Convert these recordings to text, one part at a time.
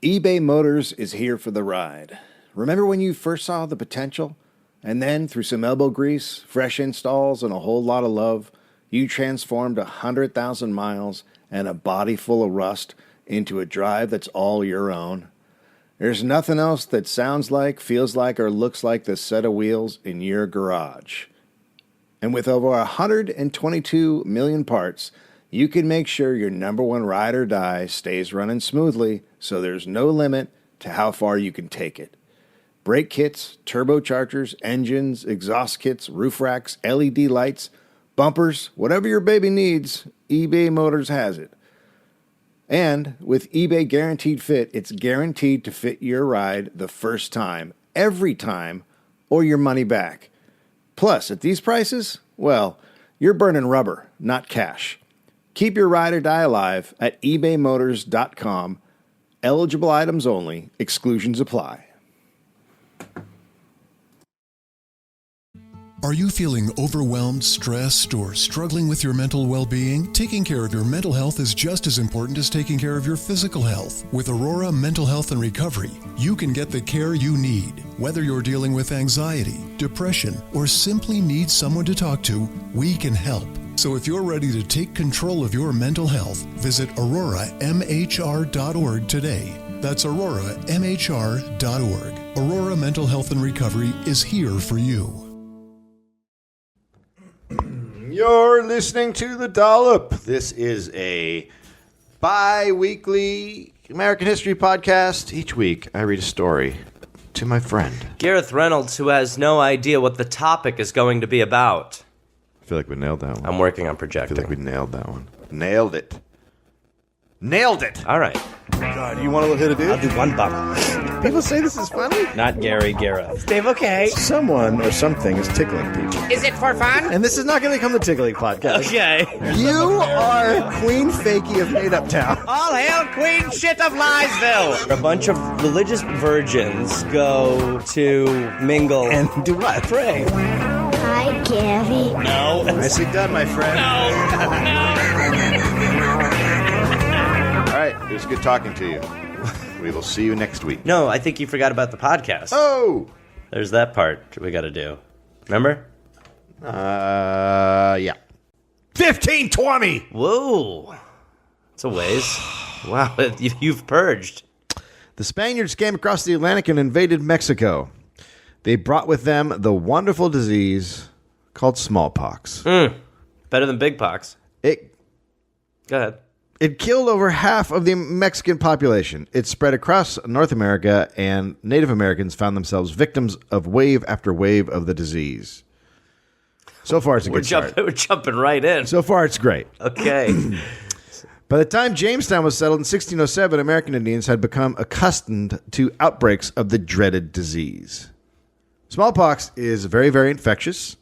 eBay Motors is here for the ride. Remember when you first saw the potential? And then, through some elbow grease, fresh installs, and a whole lot of love, you transformed 100,000 miles and a body full of rust into a drive that's all your own. There's nothing else that sounds like, feels like, or looks like the set of wheels in your garage. And with over 122 million parts, you can make sure your number one ride or die stays running smoothly, so there's no limit to how far you can take it. Brake kits, turbochargers, engines, exhaust kits, roof racks, LED lights, bumpers, whatever your baby needs, eBay Motors has it. And with eBay Guaranteed Fit, it's guaranteed to fit your ride the first time, every time, or your money back. Plus, at these prices, well, you're burning rubber, not cash. Keep your ride or die alive at ebaymotors.com. Eligible items only. Exclusions apply. Are you feeling overwhelmed, stressed, or struggling with your mental well-being? Taking care of your mental health is just as important as taking care of your physical health. With Aurora Mental Health and Recovery, you can get the care you need. Whether you're dealing with anxiety, depression, or simply need someone to talk to, we can help. So if you're ready to take control of your mental health, visit auroramhr.org today. That's auroramhr.org. Aurora Mental Health and Recovery is here for you. You're listening to The Dollop. This is a bi-weekly American history podcast. Each week, I read a story to my friend. Gareth Reynolds, who has no idea what the topic is going to be about. I feel like we nailed that one. I'm working on projecting. I feel like we nailed that one. Nailed it. Nailed it. All right. God, you want to hit a dude? I'll do one bump. People say this is funny. Not Gary, Gareth. Dave, okay. Someone or something is tickling people. Is it for fun? And this is not going to become the tickling podcast. Okay. You are Queen Fakey of Made Up Town. All hail Queen Shit of Liesville. A bunch of religious virgins go to mingle And do what? pray. Hi, Gary. No. Nicely done, my friend. All right. It was good talking to you. We will see you next week. No, I think you forgot about the podcast. Oh! There's that part we got to do. Remember? Yeah. 1520! Whoa. It's a ways. Wow, you've purged. The Spaniards came across the Atlantic and invaded Mexico. They brought with them the wonderful disease called smallpox. Better than big pox. Go ahead. It killed over half of the Mexican population. It spread across North America, and Native Americans found themselves victims of wave after wave of the disease. So far, it's a good start. We're jumping right in. So far, it's great. Okay. By the time Jamestown was settled in 1607, American Indians had become accustomed to outbreaks of the dreaded disease. Smallpox is very, very infectious.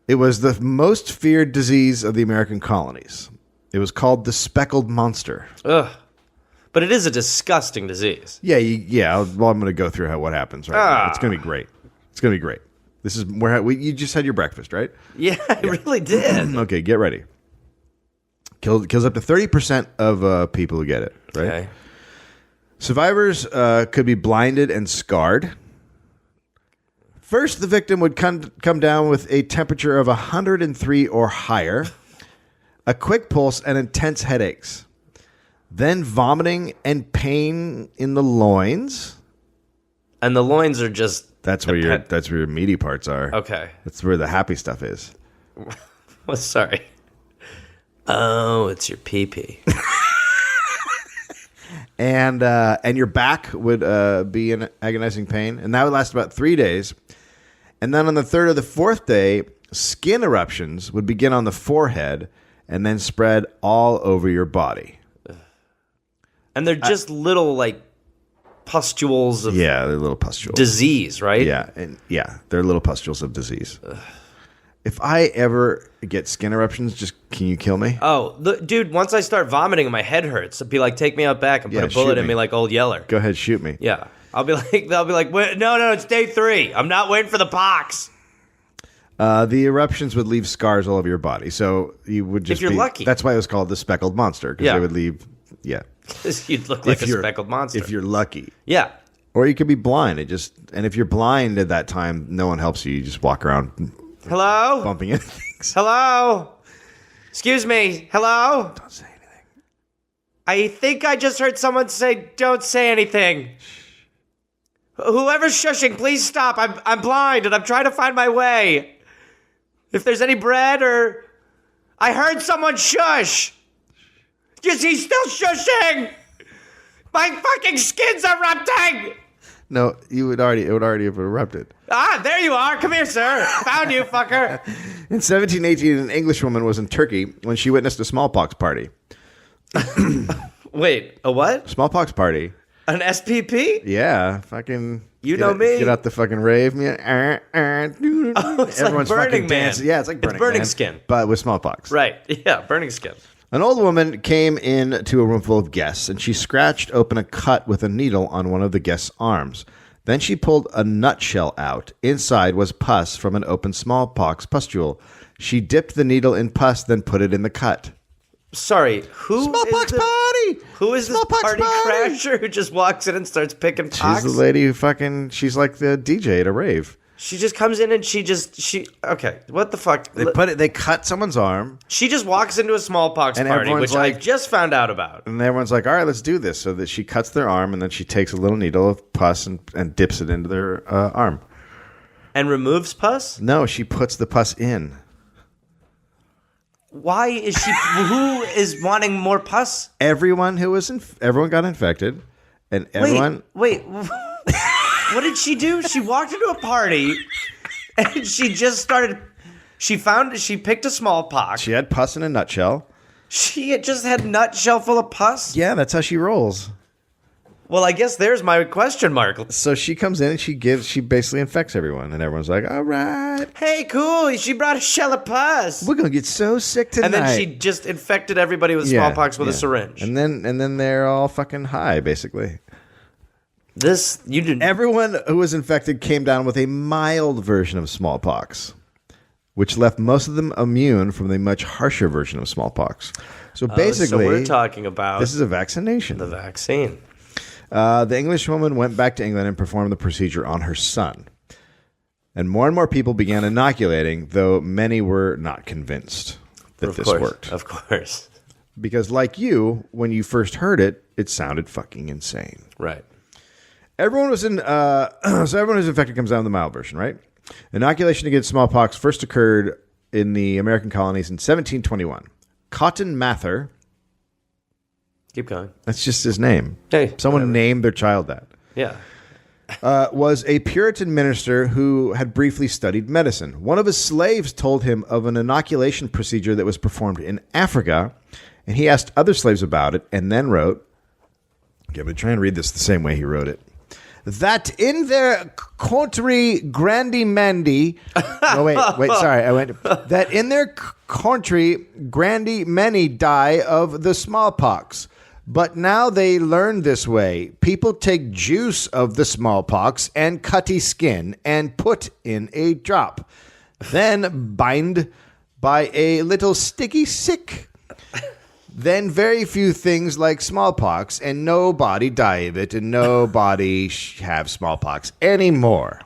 It was the most feared disease of the American colonies. It was called the speckled monster. Ugh. But it is a disgusting disease. Yeah. Well, I'm going to go through what happens right now. It's going to be great. It's going to be great. This is where you just had your breakfast, right? Yeah, I really did. Okay, get ready. Kills up to 30% of people who get it, right? Okay. Survivors could be blinded and scarred. First, the victim would come down with a temperature of 103 or higher, a quick pulse, and intense headaches. Then vomiting and pain in the loins. And the loins are just... That's where your meaty parts are. Okay. That's where the happy stuff is. Well, sorry. Oh, it's your pee-pee. And your back would be in agonizing pain. And that would last about 3 days. And then on the third or the fourth day, skin eruptions would begin on the forehead and then spread all over your body. And they're just little, pustules of they're little pustules. disease, right? Yeah, they're little pustules of disease. If I ever get skin eruptions, can you kill me? Oh, dude, once I start vomiting and my head hurts, it'd be like, take me out back and put a bullet in me like Old Yeller. Go ahead, shoot me. Yeah. They'll be like, wait, no, it's day 3. I'm not waiting for the pox. The eruptions would leave scars all over your body. So you would just if you're lucky. That's why it was called the speckled monster, because they would leave, You'd look like a speckled monster. If you're lucky. Yeah. Or you could be blind. And if you're blind at that time, no one helps you. You just walk around Hello? bumping into things. Hello? Excuse me. Hello? Don't say anything. I think I just heard someone say, don't say anything. Whoever's shushing, please stop. I'm blind and I'm trying to find my way. If there's any bread or... I heard someone shush. Is he still shushing? My fucking skin's erupting. No, it would already have erupted. Ah, there you are. Come here, sir. Found you, fucker. In 1718, an Englishwoman was in Turkey when she witnessed a smallpox party. Wait, a what? Smallpox party. An SPP? Yeah, fucking. You know me. Get out the fucking rave. It's Everyone's like Burning fucking Man. dancing. Yeah, it's like Burning Man, Skin. but with smallpox. Right. Yeah, Burning Skin. An old woman came in to a room full of guests, and she scratched open a cut with a needle on one of the guests' arms. Then she pulled a nutshell out. Inside was pus from an open smallpox pustule. She dipped the needle in pus, then put it in the cut. Sorry, who Smallpox is party! Who is Smallpox this party party! crasher who just walks in and starts picking pox? She's the lady who she's like the DJ at a rave. She just comes in and okay, what the fuck? They cut someone's arm, She just walks into a smallpox And party, everyone's which I like- just found out about. and everyone's like, all right, let's do this. So that she cuts their arm, and then she takes a little needle of pus and dips it into their arm. And removes pus? No, she puts the pus in. Why is she... Who is wanting more pus? Everyone everyone got infected, and everyone... Wait. What did she do? She walked into a party and she just started... She picked a smallpox. She had pus in a nutshell. She had just had nutshell full of pus? Yeah, that's how she rolls. Well, I guess there's my question mark. So she comes in and she basically infects everyone, and everyone's like, all right, Hey, cool. She brought a shell of pus. we're going to get so sick tonight. And then she just infected everybody with smallpox with a syringe. And then they're all fucking high, basically. You didn't... Everyone who was infected came down with a mild version of smallpox, which left most of them immune from the much harsher version of smallpox. So basically, so we're talking about... this is a vaccination. the vaccine. The Englishwoman went back to England and performed the procedure on her son. And more people began inoculating, though many were not convinced that this worked. Of course. Because like you, when you first heard it, it sounded fucking insane. Right. Everyone who's infected comes down with the mild version, right? Inoculation against smallpox first occurred in the American colonies in 1721. Cotton Mather, Keep going. that's just his name. Hey, Someone whatever. named their child that. Yeah. Was a Puritan minister who had briefly studied medicine. One of his slaves told him of an inoculation procedure that was performed in Africa, and he asked other slaves about it and then wrote, okay, I'm going to try and read this the same way he wrote it, that in their country Grandy Mandy, that in their country Grandy many die of the smallpox. But now they learn this way. People take juice of the smallpox and cutty skin and put in a drop. Then bind by a little sticky sick. Then very few things like smallpox, and nobody die of it, and nobody have smallpox anymore.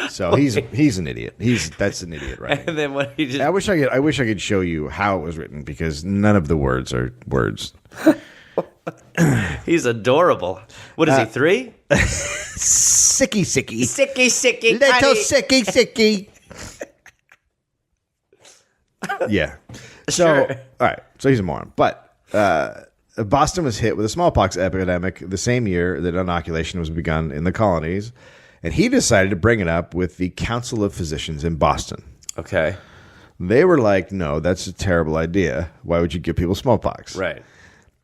So he's an idiot. That's an idiot, right? And then what he just... I wish I could show you how it was written, because none of the words are words. He's adorable. What is he, 3? Sicky. Sicky. Little sicky. Yeah. So, Sure. all right. So he's a moron. But Boston was hit with a smallpox epidemic the same year that inoculation was begun in the colonies. And he decided to bring it up with the Council of Physicians in Boston. Okay. They were like, no, that's a terrible idea. Why would you give people smallpox? Right.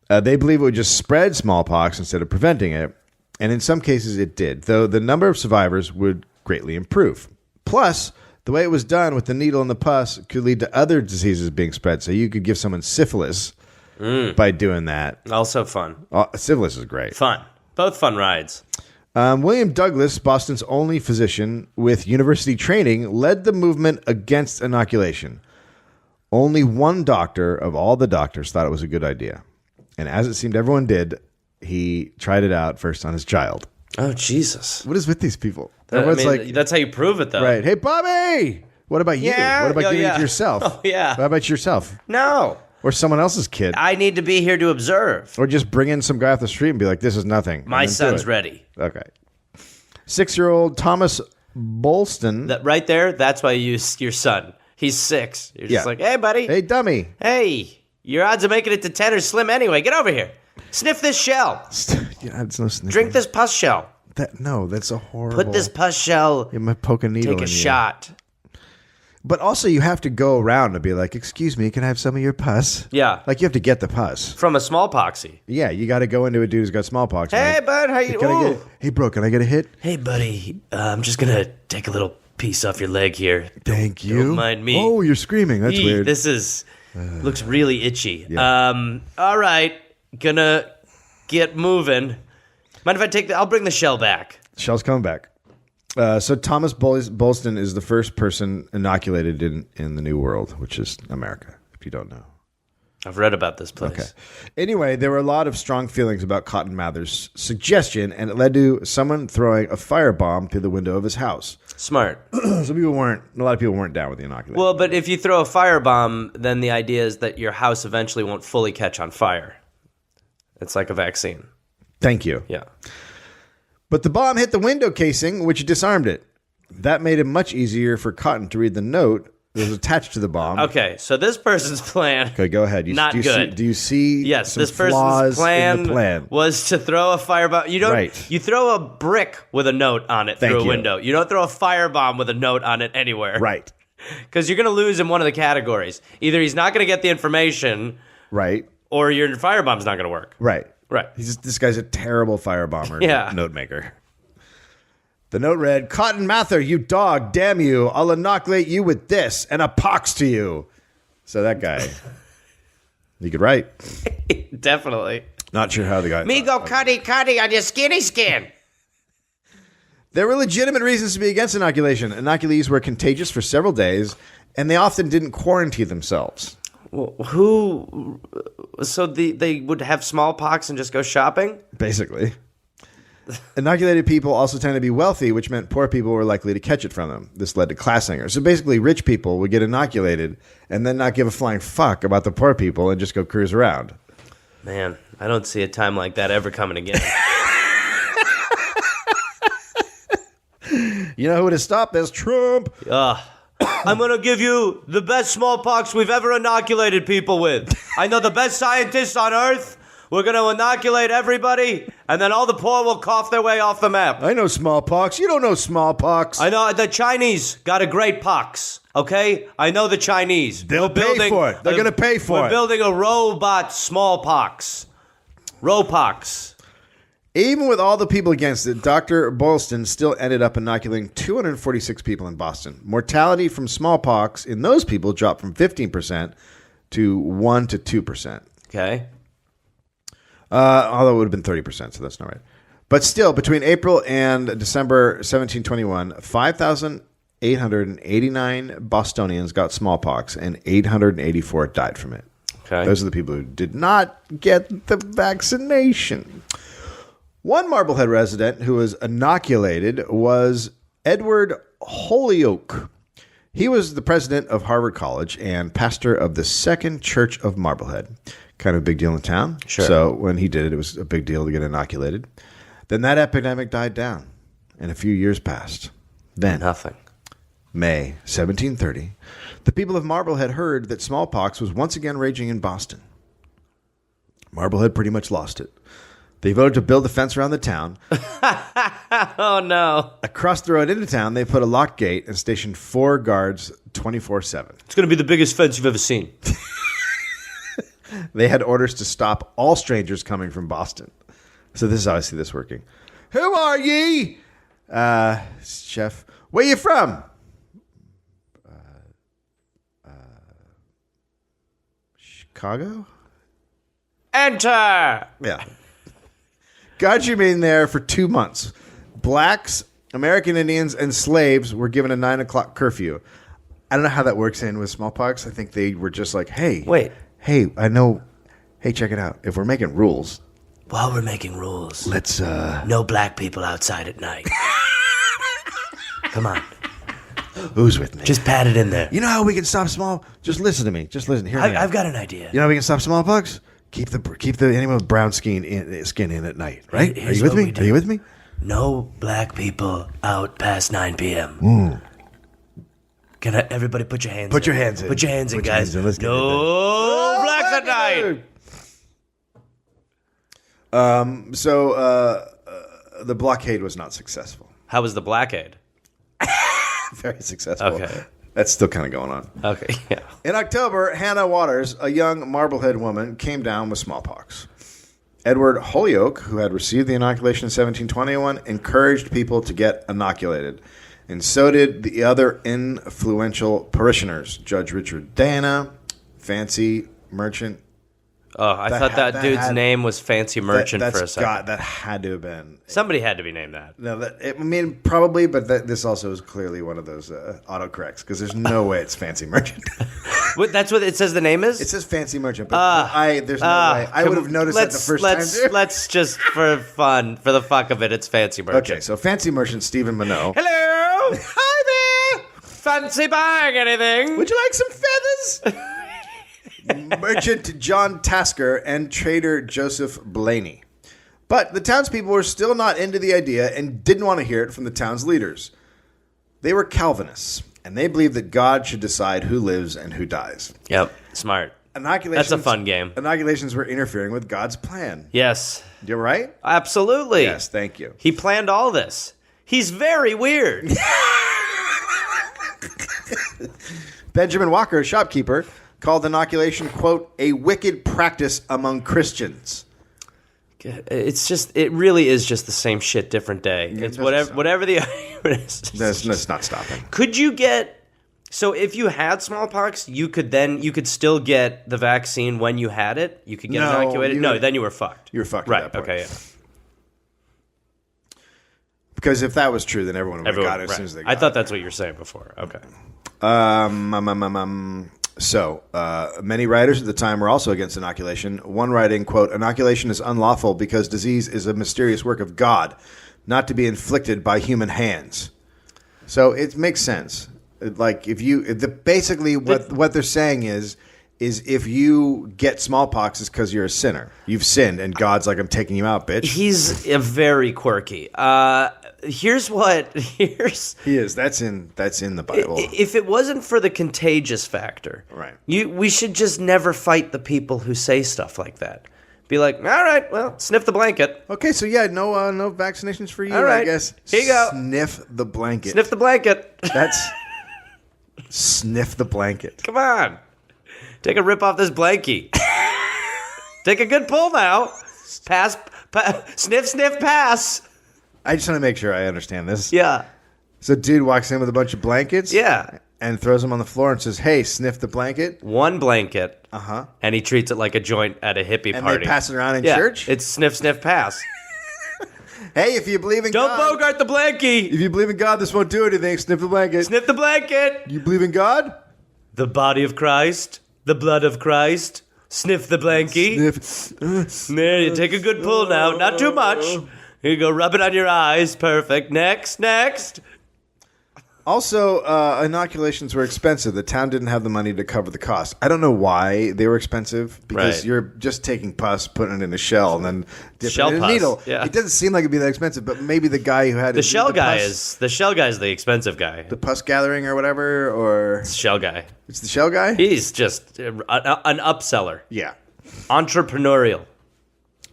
They believe it would just spread smallpox instead of preventing it. And in some cases it did, though the number of survivors would greatly improve. Plus, the way it was done with the needle and the pus could lead to other diseases being spread. So you could give someone syphilis by doing that. Also fun. Syphilis is great. Fun. Both fun rides. William Douglas, Boston's only physician with university training, led the movement against inoculation. Only one doctor of all the doctors thought it was a good idea. And as it seemed everyone did, he tried it out first on his child. Oh, Jesus. What is with these people? I Everyone's mean, like, that's how you prove it, though. right. Hey, Bobby. What about you? Yeah. What about Oh, giving it yeah. to yourself? Oh, yeah. What about yourself? No. Or someone else's kid? I need to be here to observe. Or just bring in some guy off the street and be like, this is nothing. My and then do son's it. ready. Okay. 6-year-old Thomas Bolston. That right there, that's why you use your son. He's 6. You're just like, hey, buddy. Hey, dummy. Hey, your odds of making it to 10 are slim anyway. Get over here. Sniff this shell. Yeah, it's no sniffing. Drink this pus shell. No, that's a horrible. Put this pus shell. I'm gonna poke a needle Take a in you. shot. But also, you have to go around and be like, excuse me, can I have some of your pus? Yeah. Like, you have to get the pus. From a smallpoxy. Yeah, you got to go into a dude who's got smallpox. Hey, like, bud, how you? can I Ooh. get, hey, bro, can I get a hit? Hey, buddy, I'm just gonna take a little piece off your leg here. Thank you. Don't mind me. Oh, you're screaming. That's weird. This is looks really itchy. Yeah. All right, gonna get moving. Mind if I take I'll bring the shell back. Shell's coming back. So Thomas Bolston is the first person inoculated in the New World, which is America, if you don't know. I've read about this place. Okay. Anyway, there were a lot of strong feelings about Cotton Mather's suggestion, and it led to someone throwing a firebomb through the window of his house. Smart. A lot of people weren't down with the inoculation. Well, but if you throw a firebomb, then the idea is that your house eventually won't fully catch on fire. It's like a vaccine. Thank you. Yeah. But the bomb hit the window casing, which disarmed it. That made it much easier for Cotton to read the note that was attached to the bomb. Okay, so this person's plan. Okay, go ahead. Not do you good. Do you see Yes, some this flaws person's plan, in the plan? was to throw a firebomb. You don't. Right. You throw a brick with a note on it Thank through a you. window. You don't throw a firebomb with a note on it anywhere. Right. Because you're going to lose in one of the categories. Either he's not going to get the information, Right. or your firebomb's not going to work. Right. Right. This guy's a terrible firebomber. Yeah. Note maker. The note read, Cotton Mather, you dog, damn you. I'll inoculate you with this and a pox to you. So that guy, he could write. Definitely. Not sure how the guy. Me go cutty on your skinny skin. There were legitimate reasons to be against inoculation. Inoculees were contagious for several days, and they often didn't quarantine themselves. Well, who? So they would have smallpox and just go shopping? Basically. Inoculated people also tend to be wealthy, which meant poor people were likely to catch it from them. This led to class hangers. So basically, rich people would get inoculated and then not give a flying fuck about the poor people and just go cruise around. Man, I don't see a time like that ever coming again. You know who would have stopped this? Trump. I'm going to give you the best smallpox we've ever inoculated people with. I know the best scientists on Earth. We're going to inoculate everybody, and then all the poor will cough their way off the map. I know smallpox. You don't know smallpox. I know the Chinese got a great pox, okay? I know the Chinese. They'll pay for it. They're going to pay for We're it. building a robot smallpox. Ropox. Even with all the people against it, Dr. Boylston still ended up inoculating 246 people in Boston. Mortality from smallpox in those people dropped from 15% to 1 to 2%. Okay. Although it would have been 30%, so that's not right. But still, between April and December 1721, 5,889 Bostonians got smallpox, and 884 died from it. Okay. Those are the people who did not get the vaccination. One Marblehead resident who was inoculated was Edward Holyoke. He was the president of Harvard College and pastor of the Second Church of Marblehead. Kind of a big deal in town. Sure. So when he did it, it was a big deal to get inoculated. Then that epidemic died down, and a few years passed. Then, Nothing. May 1730, the people of Marblehead heard that smallpox was once again raging in Boston. Marblehead pretty much lost it. They voted to build a fence around the town. Oh, no. Across the road into town, they put a locked gate and stationed 4 guards 24/7. It's going to be the biggest fence you've ever seen. They had orders to stop all strangers coming from Boston. So this is how I see this working. Who are ye? Chef. Where you from? Chicago? Enter! Yeah. God remained there for 2 months. Blacks, American Indians, and slaves were given a 9 o'clock curfew. I don't know how that works in with smallpox. I think they were just like, hey. Wait. Hey, I know. Hey, check it out. If we're making rules, While we're making rules, let's no black people outside at night. Come on. Who's with me? Just pat it in there. You know how we can stop small? Just listen to me. Just listen. Hear me out. I've got an idea. You know how we can stop smallpox? Keep the anyone with brown skin in at night, right? Are you with me? Are you with me? No black people out past 9 p.m. Can everybody put your hands in? Put your hands in. Put your hands in, guys. Let's get no blacks at night. So the blockade was not successful. How was the blockade? Very successful. Okay. That's still kind of going on. Okay, yeah. In October, Hannah Waters, a young Marblehead woman, came down with smallpox. Edward Holyoke, who had received the inoculation in 1721, encouraged people to get inoculated. And so did the other influential parishioners, Judge Richard Dana, Fancy Merchant. Oh, I thought that dude's name was Fancy Merchant for a second. That had to have been. Somebody had to be named that. No, probably, but this also is clearly one of those autocorrects, because there's no way it's Fancy Merchant. That's what it says the name is? It says Fancy Merchant, but there's no way. I would have noticed that the first time. Let's just, for fun, for the fuck of it, it's Fancy Merchant. Okay, so Fancy Merchant Stephen Minot. Hello! Hi there! Fancy buying anything? Would you like some feathers? Merchant John Tasker and trader Joseph Blaney. But the townspeople were still not into the idea and didn't want to hear it from the town's leaders. They were Calvinists, and they believed that God should decide who lives and who dies. Yep, smart. That's a fun game. Inoculations were interfering with God's plan. Yes. You're right? Absolutely. Yes, thank you. He planned all this. He's very weird. Benjamin Walker, a shopkeeper, called inoculation, quote, a wicked practice among Christians. It really is just the same shit, different day. It's whatever the argument is. That's not stopping. Could you so if you had smallpox, you could still get the vaccine when you had it? You could get inoculated? No, then you were fucked. You were fucked right, at that point. Okay, yeah. Because if that was true, then everyone would have got it as soon as they got it. I thought that's what you were saying before. Okay. So, many writers at the time were also against inoculation. One writing, quote, inoculation is unlawful because disease is a mysterious work of God, not to be inflicted by human hands. So it makes sense. Like basically what they're saying is if you get smallpox, it's because you're a sinner. You've sinned, and God's like, I'm taking you out, bitch. He's very quirky. He is. That's in the Bible. If it wasn't for the contagious factor, right? We should just never fight the people who say stuff like that. Be like, all right, well, sniff the blanket. Okay, so yeah, no vaccinations for you. All right, I guess. Here you go. Sniff the blanket. Sniff the blanket. That's sniff the blanket. Come on, take a rip off this blankie. Take a good pull now. Pass. Sniff. Pass. I just want to make sure I understand this. Yeah. So dude walks in with a bunch of blankets. Yeah. And throws them on the floor and says, hey, sniff the blanket. One blanket. Uh-huh. And he treats it like a joint at a hippie party. And they pass it around in church? It's sniff, pass. Hey, if you believe in Don't God. Don't bogart the blankie. If you believe in God, this won't do anything. Sniff the blanket. Sniff the blanket. You believe in God? The body of Christ. The blood of Christ. Sniff the blankie. Sniff. There, you take a good pull now. Not too much. Here you go. Rub it on your eyes. Perfect. Next. Also, inoculations were expensive. The town didn't have the money to cover the cost. I don't know why they were expensive, because you're just taking pus, putting it in a shell, and then dipping it in a needle. Yeah. It doesn't seem like it'd be that expensive, but maybe the guy who had the shell guy is the expensive guy. The pus gathering or whatever, or it's the shell guy. It's the shell guy. He's just an upseller. Yeah, entrepreneurial.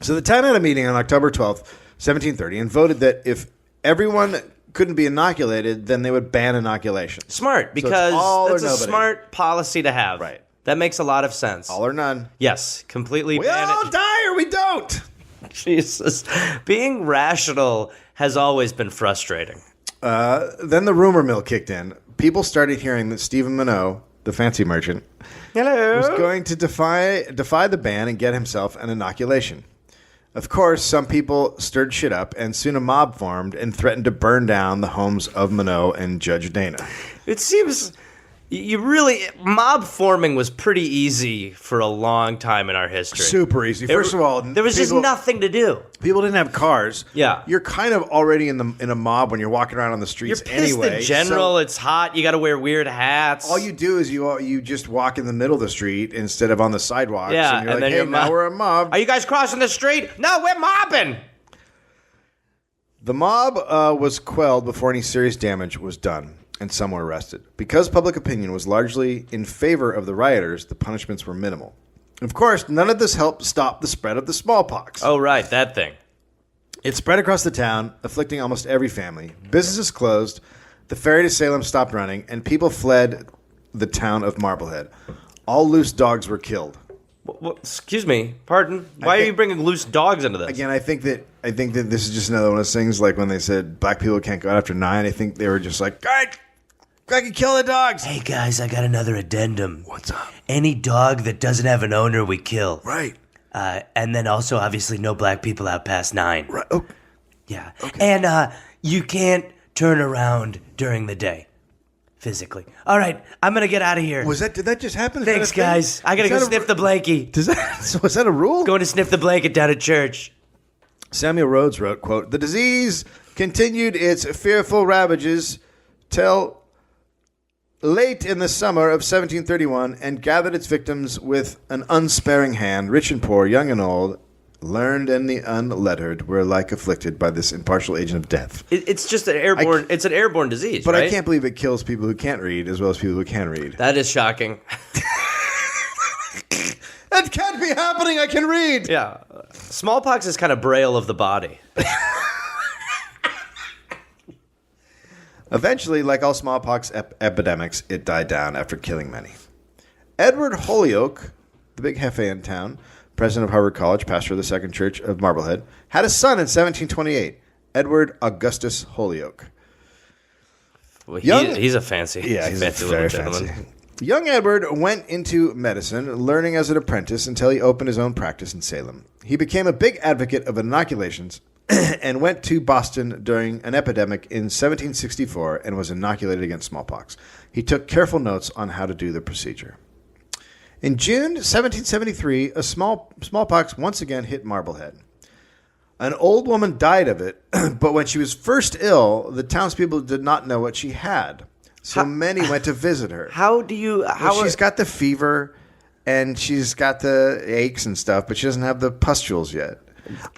So the town had a meeting on October 12th, 1730, and voted that if everyone couldn't be inoculated, then they would ban inoculation. Smart, because that's a smart policy to have. Right. That makes a lot of sense. All or none. Yes, completely. We all die or we don't. Jesus. Being rational has always been frustrating. Then the rumor mill kicked in. People started hearing that Stephen Minot, the fancy merchant, was going to defy the ban and get himself an inoculation. Of course, some people stirred shit up, and soon a mob formed and threatened to burn down the homes of Minot and Judge Dana. It seems mob forming was pretty easy for a long time in our history. Super easy. First of all, there was just nothing to do. People didn't have cars. Yeah. You're kind of already in a mob when you're walking around on the streets You're pissed anyway. in general. It's hot. You got to wear weird hats. All you do is you just walk in the middle of the street instead of on the sidewalks. Yeah, and you're and like, then hey, now we're a mob. Are you guys crossing the street? No, we're mobbing. The mob was quelled before any serious damage was done, and some were arrested. Because public opinion was largely in favor of the rioters, the punishments were minimal. Of course, none of this helped stop the spread of the smallpox. Oh, right, that thing. It spread across the town, afflicting almost every family. Businesses closed, the ferry to Salem stopped running, and people fled the town of Marblehead. All loose dogs were killed. Excuse me, pardon. Why are you bringing loose dogs into this? Again, I think that this is just another one of those things. Like when they said black people can't go out after 9, I think they were just like, I can kill the dogs. Hey guys, I got another addendum. What's up? Any dog that doesn't have an owner, we kill. Right. And then also, obviously, no black people out past 9. Right. Oh. Yeah. Okay. And you can't turn around during the day, physically. All right, I'm gonna get out of here. Did that just happen? Is Thanks, that a thing? guys. I gotta go sniff the blankie. Was that a rule? Going to sniff the blanket down at church. Samuel Rhodes wrote, quote, "The disease continued its fearful ravages till late in the summer of 1731 and gathered its victims with an unsparing hand. Rich and poor, young and old, learned and the unlettered were alike afflicted by this impartial agent of death." It's just an airborne. It's an airborne disease, But right? I can't believe it kills people who can't read as well as people who can read. That is shocking. That can't be happening. I can read. Yeah, smallpox is kind of braille of the body. Eventually, like all smallpox epidemics, it died down after killing many. Edward Holyoke, the big hefe in town, president of Harvard College, pastor of the Second Church of Marblehead, had a son in 1728, Edward Augustus Holyoke. Well, he's a fancy. Yeah, he's fancy very little gentleman. fancy. Young Edward went into medicine, learning as an apprentice until he opened his own practice in Salem. He became a big advocate of inoculations and went to Boston during an epidemic in 1764 and was inoculated against smallpox. He took careful notes on how to do the procedure. In June 1773, a smallpox once again hit Marblehead. An old woman died of it, but when she was first ill, the townspeople did not know what she had. So many went to visit her. She's got the fever and she's got the aches and stuff, but she doesn't have the pustules yet.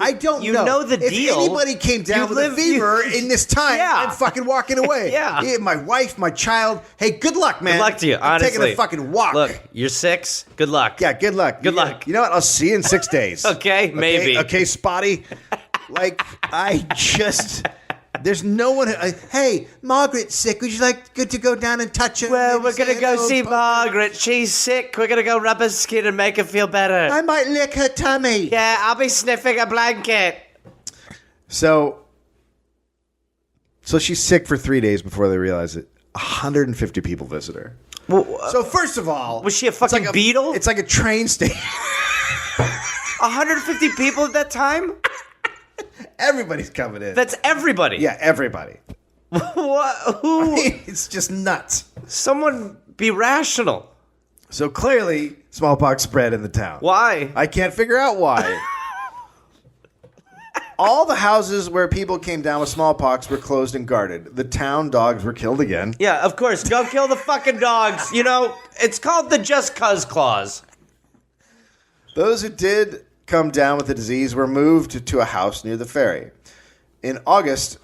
I don't know. You know the if deal. If anybody came down with a fever in this time, Yeah. I'm fucking walking away. Yeah. My wife, my child. Hey, good luck, man. Good luck to you, I'm honestly. taking a fucking walk. Look, you're 6. Good luck. Yeah, good luck. Good luck. You know what? I'll see you in 6 days. Okay, maybe. Okay, Spotty. There's no one. Hey, Margaret's sick. Would you like to go down and touch her? Well, Maybe we're going to say go hello, see Papa? Margaret. She's sick. We're going to go rub her skin and make her feel better. I might lick her tummy. Yeah, I'll be sniffing a blanket. So she's sick for 3 days before they realize it. 150 people visit her. So first of all, Was she a fucking beetle? It's like a train station. 150 people at that time? Everybody's coming in. That's everybody. Yeah, everybody. What? Who? It's just nuts. Someone be rational. So clearly, smallpox spread in the town. Why? I can't figure out why. All the houses where people came down with smallpox were closed and guarded. The town dogs were killed again. Yeah, of course. Don't kill the fucking dogs. You know, it's called the just cuz clause. Those who did come down with the disease were moved to a house near the ferry. In August,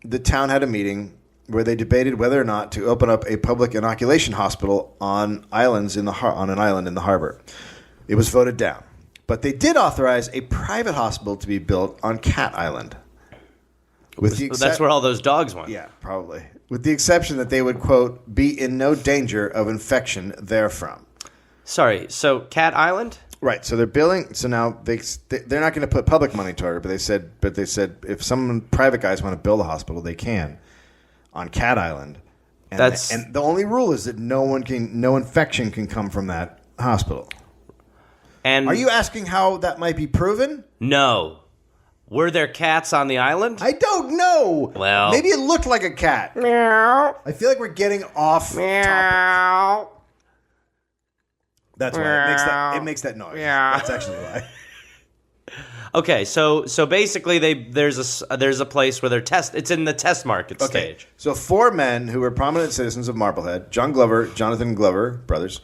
the town had a meeting where they debated whether or not to open up a public inoculation hospital on an island in the harbor. It was voted down. But they did authorize a private hospital to be built on Cat Island. That's where all those dogs went. Yeah, probably. With the exception that they would, quote, be in no danger of infection therefrom. Sorry, so Cat Island? Right. So they're building. So now they're not going to put public money toward it, but they said if some private guys want to build a hospital, they can on Cat Island. And and the only rule is that no infection can come from that hospital. And are you asking how that might be proven? No. Were there cats on the island? I don't know. Well. Maybe it looked like a cat. Meow. I feel like we're getting off topic. Meow. That's why it makes that noise. Yeah. That's actually why. Okay, so basically there's a place where it's in the test market stage. So 4 men who were prominent citizens of Marblehead: John Glover, Jonathan Glover, brothers,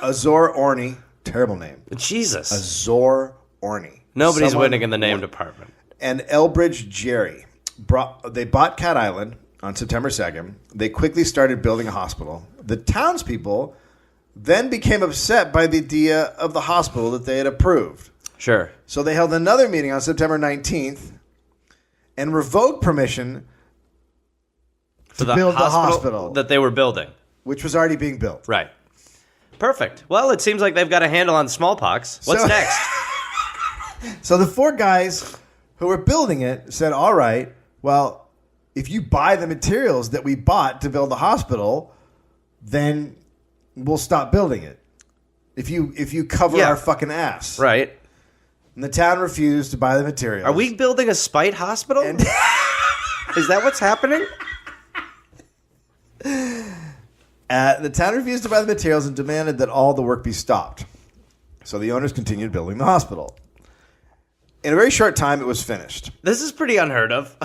Azor Orney, terrible name, Jesus. Azor Orney. Nobody's Someone winning in the name department. And Elbridge Jerry. They bought Cat Island on September 2nd. They quickly started building a hospital. The townspeople then became upset by the idea of the hospital that they had approved. Sure. So they held another meeting on September 19th and revoked permission to build the hospital that they were building, which was already being built. Right. Perfect. Well, it seems like they've got a handle on smallpox. What's next? So the 4 guys who were building it said, all right, well, if you buy the materials that we bought to build the hospital, then we'll stop building it. If you cover our fucking ass. Right. And the town refused to buy the materials. Are we building a spite hospital? Is that what's happening? The town refused to buy the materials and demanded that all the work be stopped. So the owners continued building the hospital. In a very short time, it was finished. This is pretty unheard of.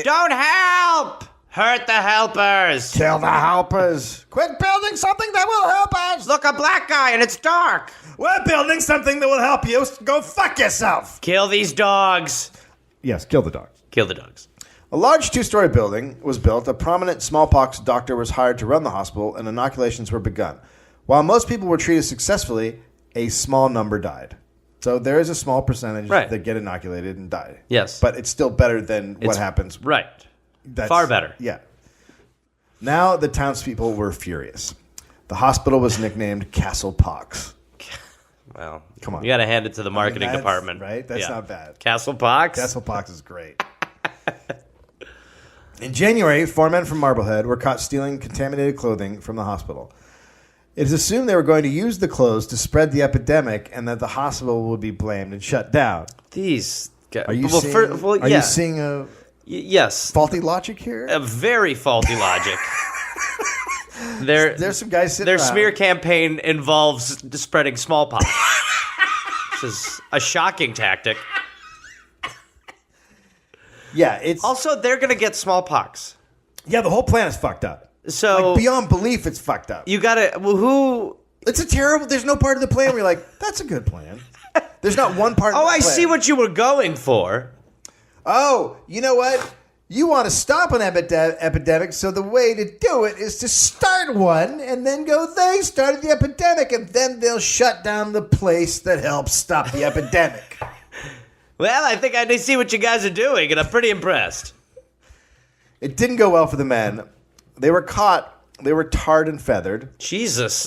Don't help! Hurt the helpers! Kill the helpers! Quit building something that will help us! Look, a black guy and it's dark! We're building something that will help you. Go fuck yourself! Kill these dogs! Yes, kill the dogs. Kill the dogs. A large 2-story building was built. A prominent smallpox doctor was hired to run the hospital, and inoculations were begun. While most people were treated successfully, a small number died. So there is a small percentage that get inoculated and die. Yes. But it's still better than what happens. Right. Far better. Yeah. Now the townspeople were furious. The hospital was nicknamed Castle Pox. Well, come on. You got to hand it to the marketing department. Right? That's not bad. Castle Pox? Castle Pox is great. In January, 4 men from Marblehead were caught stealing contaminated clothing from the hospital. It is assumed they were going to use the clothes to spread the epidemic and that the hospital would be blamed and shut down. These guys. Are you seeing a yes faulty logic here? A very faulty logic. There's some guys sitting Their around. smear campaign involves spreading smallpox. This is a shocking tactic. Yeah, it's also they're gonna get smallpox. Yeah, the whole plan is fucked up. So beyond belief, it's fucked up. You gotta who? It's a terrible. There's no part of the plan where you're like, that's a good plan. There's not one part. of the plan. I see what you were going for. Oh, you know what? You want to stop an epidemic, so the way to do it is to start one and then go, they started the epidemic, and then they'll shut down the place that helps stop the epidemic. Well, I think I see what you guys are doing, and I'm pretty impressed. It didn't go well for the men. They were caught. They were tarred and feathered. Jesus.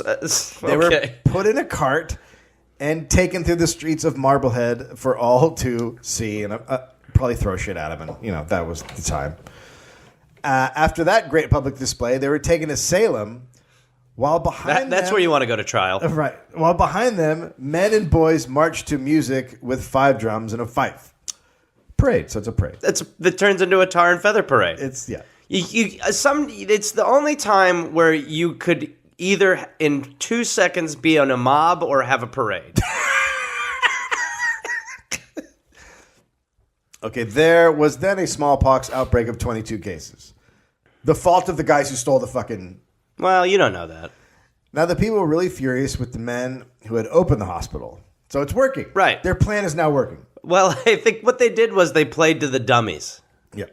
They were put in a cart and taken through the streets of Marblehead for all to see and probably throw shit at him. And, that was the time. After that great public display, they were taken to Salem. While behind that's them, where you want to go to trial. Right. While behind them, men and boys marched to music with 5 drums and a fife. Parade. So it's a parade. That turns into a tar and feather parade. It's It's the only time where you could either in 2 seconds be on a mob or have a parade. Okay, there was then a smallpox outbreak of 22 cases. The fault of the guys who stole the fucking... Well, you don't know that. Now, the people were really furious with the men who had opened the hospital. So it's working. Right. Their plan is now working. Well, I think what they did was they played to the dummies. Yeah.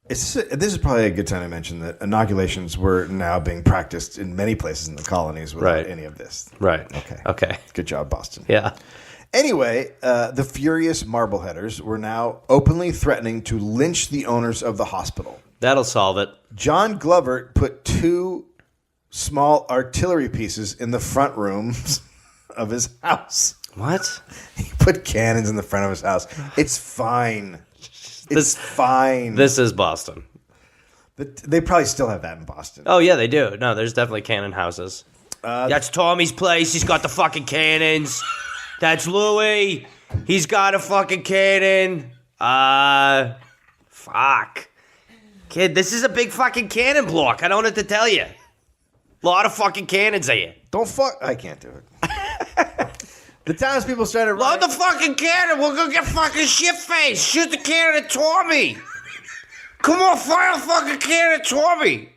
This is probably a good time to mention that inoculations were now being practiced in many places in the colonies without any of this. Right. Okay. Good job, Boston. Yeah. Anyway, the furious Marbleheaders were now openly threatening to lynch the owners of the hospital. That'll solve it. John Glover put 2 small artillery pieces in the front rooms of his house. What? He put cannons in the front of his house. It's fine. It's fine. This is Boston. They probably still have that in Boston. Oh, yeah, they do. No, there's definitely cannon houses. That's Tommy's place. He's got the fucking cannons. That's Louie. He's got a fucking cannon. Fuck. Kid, this is a big fucking cannon block. I don't know what to tell you. A lot of fucking cannons here. Don't fuck. I can't do it. The townspeople started Load rioting. the fucking cannon. We're gonna get fucking shit-faced. Shoot the cannon at Tommy. Come on, fire the fucking cannon at Tommy.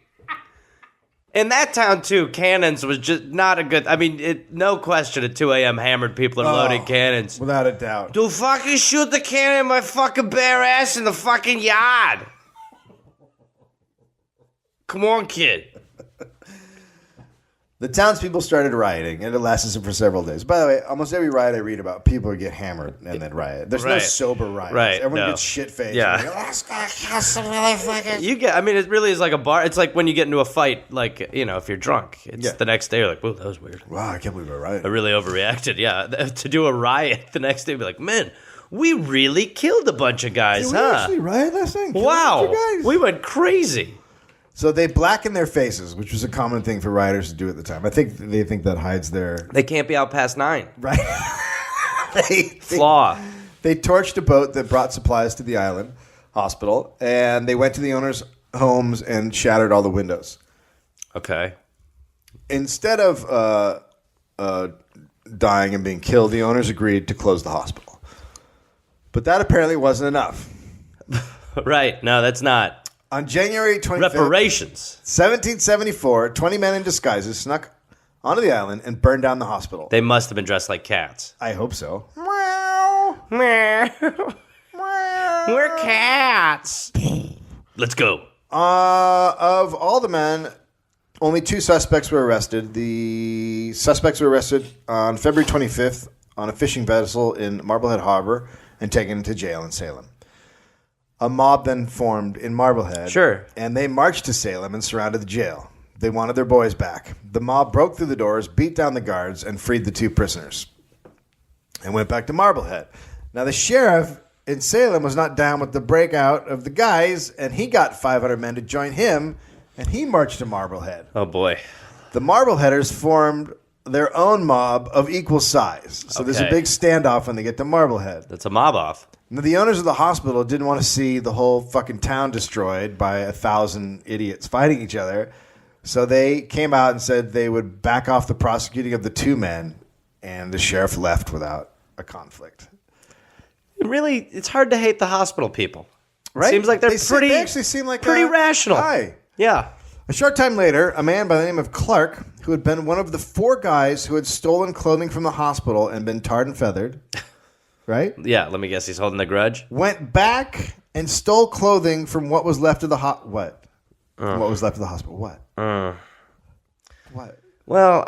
In that town, too, cannons was just not a good... I mean, no question at 2 a.m. hammered people are loading cannons. Without a doubt. Dude, fucking shoot the cannon in my fucking bare ass in the fucking yard. Come on, kid. The townspeople started rioting, and it lasted for several days. By the way, almost every riot I read about, people get hammered and then riot. There's no Right. sober riots. Right, Everyone no. gets shit-faced. Yeah. And they go, You get... I mean, it really is like a bar. It's like when you get into a fight, like, you know, if you're drunk. It's Yeah. the next day, you're like, whoa, that was weird. wow, I can't believe we're I rioting. really overreacted, yeah. To do a riot the next day, be like, man, we really killed a bunch of guys, Did we huh? actually riot last night? Kill a Wow. bunch of guys? We went crazy. So they blacken their faces, which was a common thing for rioters to do at the time. I think they think that hides their... They can't be out past 9. Right? Flaw. They torched a boat that brought supplies to the island hospital, and they went to the owners' homes and shattered all the windows. Okay. Instead of dying and being killed, the owners agreed to close the hospital. But that apparently wasn't enough. Right. No, that's not. On January 25th, Reparations. 1774, 20 men in disguises snuck onto the island and burned down the hospital. They must have been dressed like cats. I hope so. We're cats. Let's go. Of all the men, only 2 suspects were arrested. The suspects were arrested on February 25th on a fishing vessel in Marblehead Harbor and taken to jail in Salem. A mob then formed in Marblehead. Sure. And they marched to Salem and surrounded the jail. They wanted their boys back. The mob broke through the doors, beat down the guards, and freed the 2 prisoners. And went back to Marblehead. Now, the sheriff in Salem was not down with the breakout of the guys, and he got 500 men to join him, and he marched to Marblehead. Oh, boy. The Marbleheaders formed their own mob of equal size. So there's a Okay. big standoff when they get to Marblehead. That's a mob off. Now, the owners of the hospital didn't want to see the whole fucking town destroyed by 1,000 idiots fighting each other. So they came out and said they would back off the prosecuting of the 2 men, and the sheriff left without a conflict. Really, it's hard to hate the hospital people. Right? Seems like They actually seem like pretty a rational. guy. Yeah. A short time later, a man by the name of Clark, who had been one of the 4 guys who had stolen clothing from the hospital and been tarred and feathered, right? Yeah, let me guess. He's holding the grudge. Went back and stole clothing from what was left of the what? From what was left of the hospital? What? What? Well,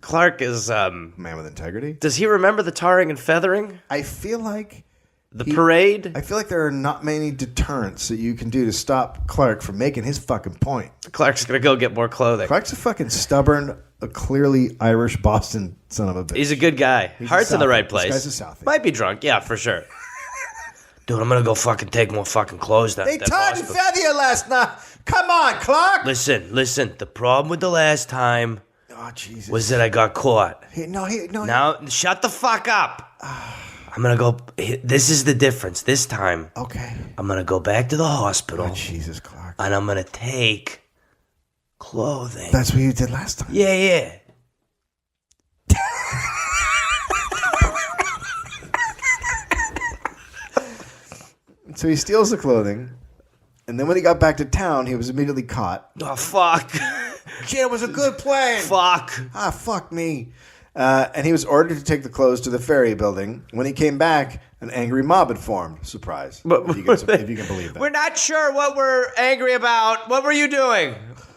Clark is, Man with integrity? does he remember the tarring and feathering? I feel like The parade? I feel like there are not many deterrents that you can do to stop Clark from making his fucking point. Clark's going to go get more clothing. Clark's a fucking stubborn, a clearly Irish Boston son of a bitch. He's a good guy. He's Heart's a in the Southie. right This place. guy's a Southie. Might be drunk. Yeah, for sure. Dude, I'm going to go fucking take more fucking clothes down They at that tarred and hospital. feathered you last night. Come on, Clark. Listen. The problem with the last time Oh, Jesus. was that I got caught. No. Now, shut the fuck up. I'm going to go. This is the difference. This time, Okay. I'm going to go back to the hospital Oh, Jesus, Clark. and I'm going to take clothing. That's what you did last time. Yeah. So he steals the clothing, and then when he got back to town, he was immediately caught. Oh, fuck. Shit, it was a good plan. Fuck. Ah, fuck me. And he was ordered to take the clothes to the ferry building. When he came back, an angry mob had formed. Surprise. If you can believe that. We're not sure what we're angry about. What were you doing?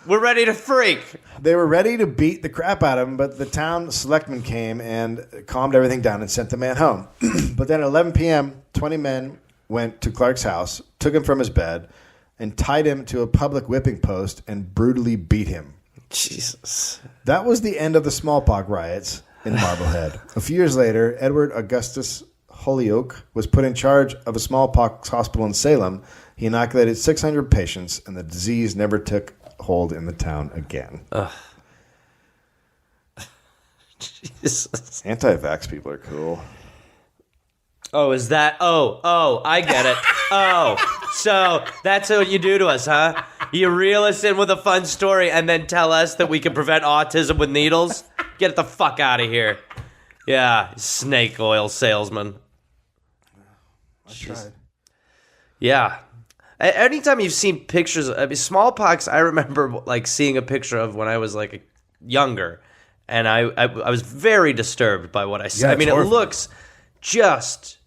We're ready to freak. They were ready to beat the crap out of him, but the town selectmen came and calmed everything down and sent the man home. But then at 11 p.m., 20 men went to Clark's house, took him from his bed, and tied him to a public whipping post and brutally beat him. Jesus. That was the end of the smallpox riots in Marblehead. A few years later, Edward Augustus Holyoke was put in charge of a smallpox hospital in Salem. He inoculated 600 patients, and the disease never took hold in the town again. Jesus. Anti-vax people are cool. Oh, is that? Oh, I get it. Oh, so that's what you do to us, huh? You reel us in with a fun story and then tell us that we can prevent autism with needles? Get the fuck out of here. Yeah, snake oil salesman. I tried. Yeah. Anytime you've seen pictures, smallpox, I remember like seeing a picture of when I was like younger, and I was very disturbed by what I saw. Yeah, I mean, it's it horrifying. looks just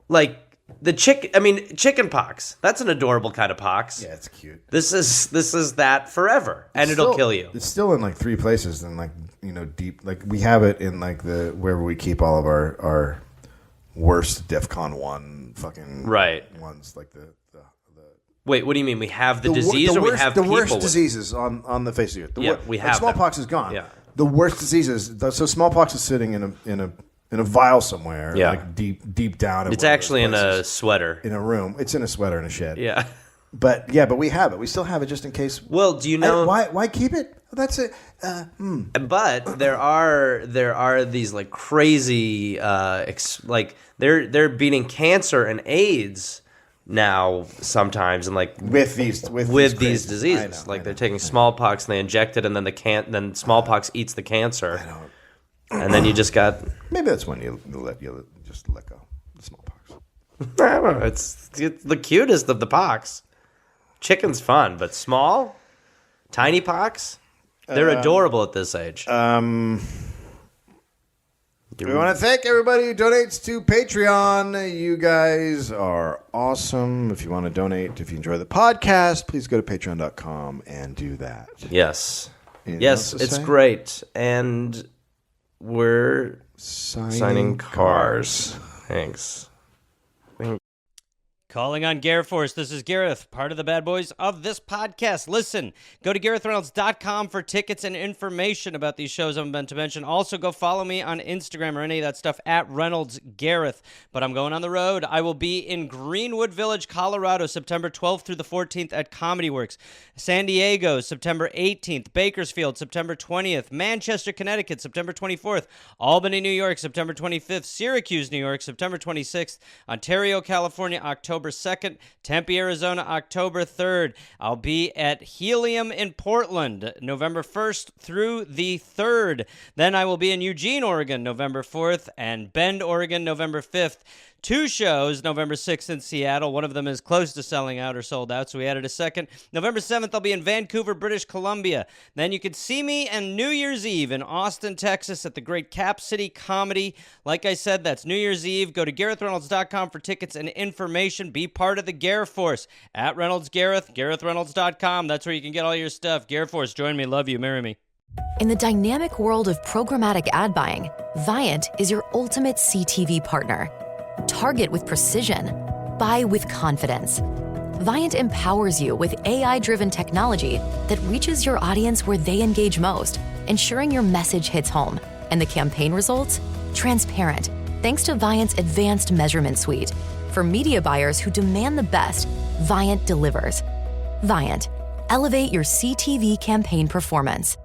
like the chicken pox. That's an adorable kind of pox. Yeah, it's cute. This is that forever, and it'll kill you. It's still in like 3 places, and like deep. Like we have it in like the wherever we keep all of our worst DEFCON 1 fucking ones, like the. Wait, what do you mean? We have the disease, or we have the people worst with diseases on the face of the earth? we have smallpox them. is gone. Yeah. The worst diseases. So smallpox is sitting in a vial somewhere. Yeah. Like deep down. It's actually in a sweater. In a room. It's in a sweater in a shed. Yeah. But we have it. We still have it just in case. Well, do you know why keep it? That's it. But there are these like crazy like they're beating cancer and AIDS now sometimes, and like with these diseases. They're taking smallpox and they inject it, and then then smallpox eats the cancer. I don't. And then you just got. Maybe that's when you just let go the smallpox. I don't know. It's the cutest of the pox. Chicken's fun, but small, tiny pox, they're adorable at this age. We want to thank everybody who donates to Patreon. You guys are awesome. If you want to donate, if you enjoy the podcast, please go to patreon.com and do that. Yes. Anything Yes, else to it's say? great. And we're signing cars. Thanks. Calling on Gareth Force. This is Gareth, part of the bad boys of this podcast. Listen, go to GarethReynolds.com for tickets and information about these shows I'm about to mention. Also, go follow me on Instagram or any of that stuff at Reynolds Gareth. But I'm going on the road. I will be in Greenwood Village, Colorado, September 12th through the 14th at Comedy Works. San Diego, September 18th. Bakersfield, September 20th. Manchester, Connecticut, September 24th. Albany, New York, September 25th. Syracuse, New York, September 26th. Ontario, California, October 2nd. Tempe, Arizona, October 3rd. I'll be at Helium in Portland, November 1st through the 3rd. Then I will be in Eugene, Oregon, November 4th, and Bend, Oregon, November 5th. 2 shows, November 6th in Seattle. One of them is close to selling out or sold out, so we added a second. November 7th, I'll be in Vancouver, British Columbia. Then you can see me on New Year's Eve in Austin, Texas at the Great Cap City Comedy. Like I said, that's New Year's Eve. Go to GarethReynolds.com for tickets and information. Be part of the Gareth Force. At Reynolds Gareth, GarethReynolds.com. That's where you can get all your stuff. Gareth Force, join me. Love you. Marry me. In the dynamic world of programmatic ad buying, Viant is your ultimate CTV partner. Target with precision. Buy with confidence. Viant empowers you with AI-driven technology that reaches your audience where they engage most, ensuring your message hits home. And the campaign results? Transparent, thanks to Viant's advanced measurement suite. For media buyers who demand the best, Viant delivers. Viant, elevate your CTV campaign performance.